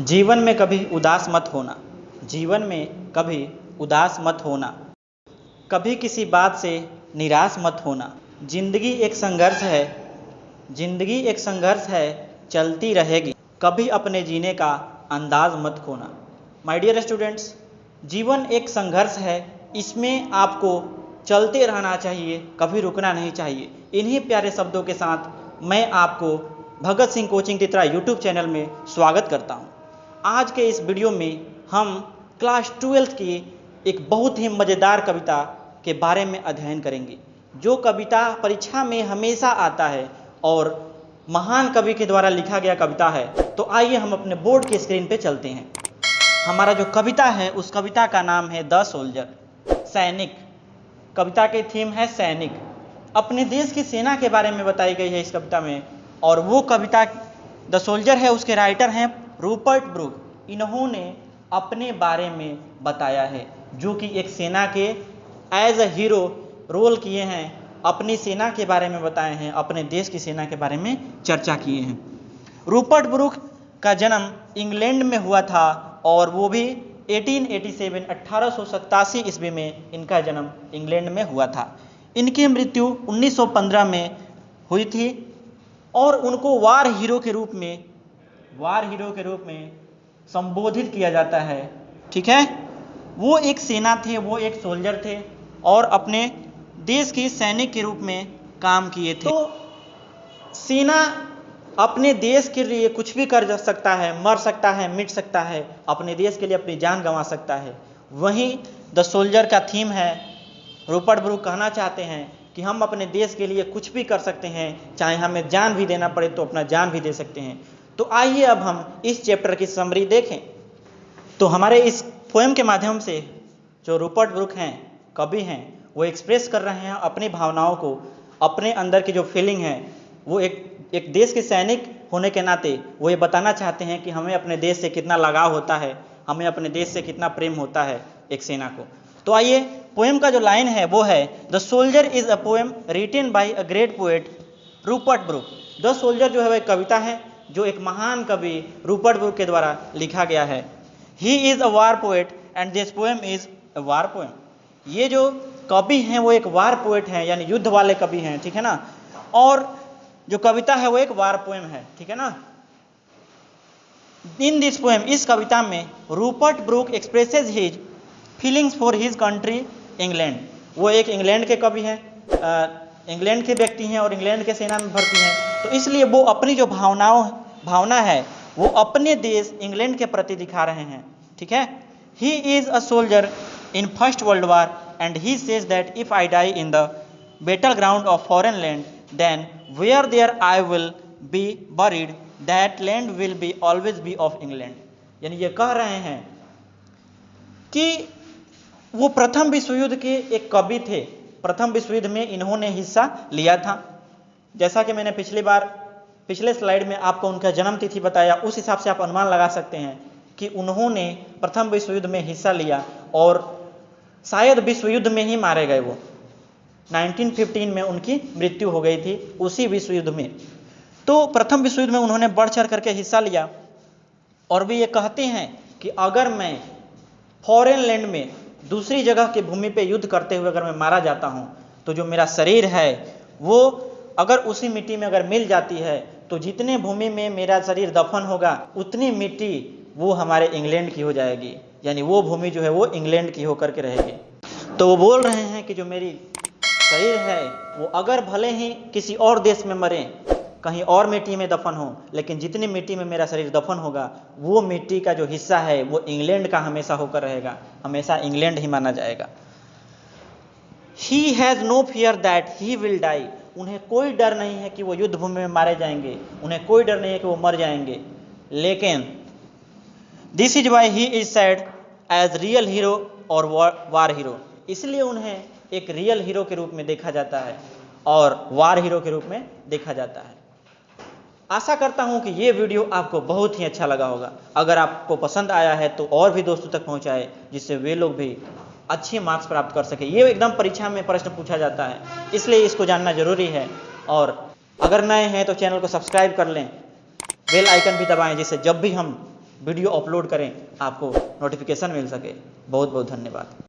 जीवन में कभी उदास मत होना। जीवन में कभी उदास मत होना। कभी किसी बात से निराश मत होना। जिंदगी एक संघर्ष है। जिंदगी एक संघर्ष है, चलती रहेगी। कभी अपने जीने का अंदाज मत खोना। माय डियर स्टूडेंट्स, जीवन एक संघर्ष है, इसमें आपको चलते रहना चाहिए, कभी रुकना नहीं चाहिए। इन्हीं प्यारे शब्दों के साथ मैं आपको Bhagat Singh coaching तित्रा YouTube channel में स्वागत करता हूं। आज के इस वीडियो में हम क्लास 12th की एक बहुत ही मज़ेदार कविता के बारे में अध्ययन करेंगे, जो कविता परीक्षा में हमेशा आता है और महान कवि के द्वारा लिखा गया कविता है। तो आइए हम अपने बोर्ड के स्क्रीन पे चलते हैं। हमारा जो कविता है उस कविता का नाम है द सोल्जर, सैनिक। कविता की थीम है सैनिक। अपने देश की सेना के बारे में बताई गई है इस कविता में, और वो कविता द सोल्जर है, उसके राइटर हैं रूपर्ट ब्रूक। इन्होंने अपने बारे में बताया है, जो कि एक सेना के एज अ हीरो रोल किए हैं, अपनी सेना के बारे में बताए हैं, अपने देश की सेना के बारे में चर्चा किए हैं। रूपर्ट ब्रूक का जन्म इंग्लैंड में हुआ था और वो भी 1887 ईस्वी में इनका जन्म इंग्लैंड में हुआ था। इनकी मृत्यु 1915 में हुई थी और उनको वार हीरो के रूप में संबोधित किया जाता है। ठीक है, वो एक सेना थे, वो एक सोल्जर थे और अपने देश की सैनिक के रूप में काम किए थे। तो सेना अपने देश के लिए कुछ भी कर सकता है, मर सकता है, मिट सकता है, अपने देश के लिए अपनी जान गंवा सकता है। वहीं द सोल्जर का थीम है, रूपर्ट ब्रूक कहना चाहते हैं कि हम अपने देश के लिए कुछ भी कर सकते हैं, चाहे हमें जान भी देना पड़े तो अपना जान भी दे सकते हैं। तो आइए अब हम इस चैप्टर की समरी देखें। तो हमारे इस पोएम के माध्यम से जो रूपर्ट ब्रूक हैं, कवि हैं, वो एक्सप्रेस कर रहे हैं अपनी भावनाओं को, अपने अंदर की जो फीलिंग है, वो एक देश के सैनिक होने के नाते वो ये बताना चाहते हैं कि हमें अपने देश से कितना लगाव होता है, हमें अपने देश से कितना प्रेम होता है एक सेना को। तो आइए, पोएम का जो लाइन है वो है, the soldier is a poem written by a great poet Rupert Brooke. The soldier जो है वह एक कविता है जो एक महान कवि रूपर्ट ब्रूक के द्वारा लिखा गया है। He is a war poet and this poem is a war poem. ये जो कवि हैं वो एक वार पोएट हैं, यानी युद्ध वाले कवि हैं, ठीक है ना। और जो कविता है वो एक वार पोएम है, ठीक है ना। इन दिस पोएम, इस कविता में Rupert Brooke expresses his feelings for his country England. वो एक इंग्लैंड के कवि हैं, इंग्लैंड के व्यक्ति हैं और इंग्लैंड के सेना में भर्ती हैं, तो इसलिए वो अपनी जो भावना है वो अपने देश इंग्लैंड के प्रति दिखा रहे हैं, ठीक है। He is a soldier in first world war and he says that if I die in the battle ground of foreign land then where there I will be buried that land will be always be of England. यानी ये कह रहे हैं कि वो प्रथम विश्व युद्ध के एक कवि थे, प्रथम विश्व युद्ध में इन्होंने हिस्सा लिया था। जैसा कि मैंने पिछले स्लाइड में आपको उनका जन्म तिथि बताया, उस हिसाब से आप अनुमान लगा सकते हैं कि उन्होंने प्रथम विश्व युद्ध में हिस्सा लिया और शायद विश्व युद्ध में ही मारे गए। वो 1915 में उनकी मृत्यु हो गई थी उसी विश्व युद्ध में। तो प्रथम विश्व युद्ध में उन्होंने बढ़ चढ़ करके हिस्सा लिया और वे ये कहते हैं कि अगर मैं फॉरेन लैंड में दूसरी जगह की भूमि पे युद्ध करते हुए अगर मैं मारा जाता हूं, तो जो मेरा शरीर है वो अगर उसी मिट्टी में अगर मिल जाती है, तो जितने भूमि में मेरा शरीर दफन होगा उतनी मिट्टी वो हमारे इंग्लैंड की हो जाएगी, यानी वो भूमि जो है वो इंग्लैंड की होकर के रहेगी। तो वो बोल रहे हैं कि जो मेरी शरीर है वो अगर भले ही किसी और देश में मरे, कहीं और मिट्टी में दफन हो, लेकिन जितनी मिट्टी में मेरा शरीर दफन होगा वो मिट्टी का जो हिस्सा है वो इंग्लैंड का हमेशा होकर रहेगा, हमेशा इंग्लैंड ही माना जाएगा। He has no fear that he will die. उन्हें कोई डर नहीं है कि वो युद्ध भूमि में मारे जाएंगे, उन्हें कोई डर नहीं है कि वो मर जाएंगे, लेकिन this is why he is sad as real hero और वार हीरो। इसलिए उन्हें एक रियल हीरो के रूप में देखा जाता है और वार हीरो के रूप में देखा जाता है। आशा करता हूं कि ये वीडियो आपको बहुत ही अच्छा लगा होगा। अगर आपको पसंद आया है तो और भी दोस्तों तक पहुंचाए, जिससे वे लोग भी अच्छे मार्क्स प्राप्त कर सके। ये एकदम परीक्षा में प्रश्न पूछा जाता है, इसलिए इसको जानना जरूरी है। और अगर नए हैं तो चैनल को सब्सक्राइब कर लें, बेल आइकन भी दबाएं, जिससे जब भी हम वीडियो अपलोड करें, आपको नोटिफिकेशन मिल सके। बहुत बहुत धन्यवाद।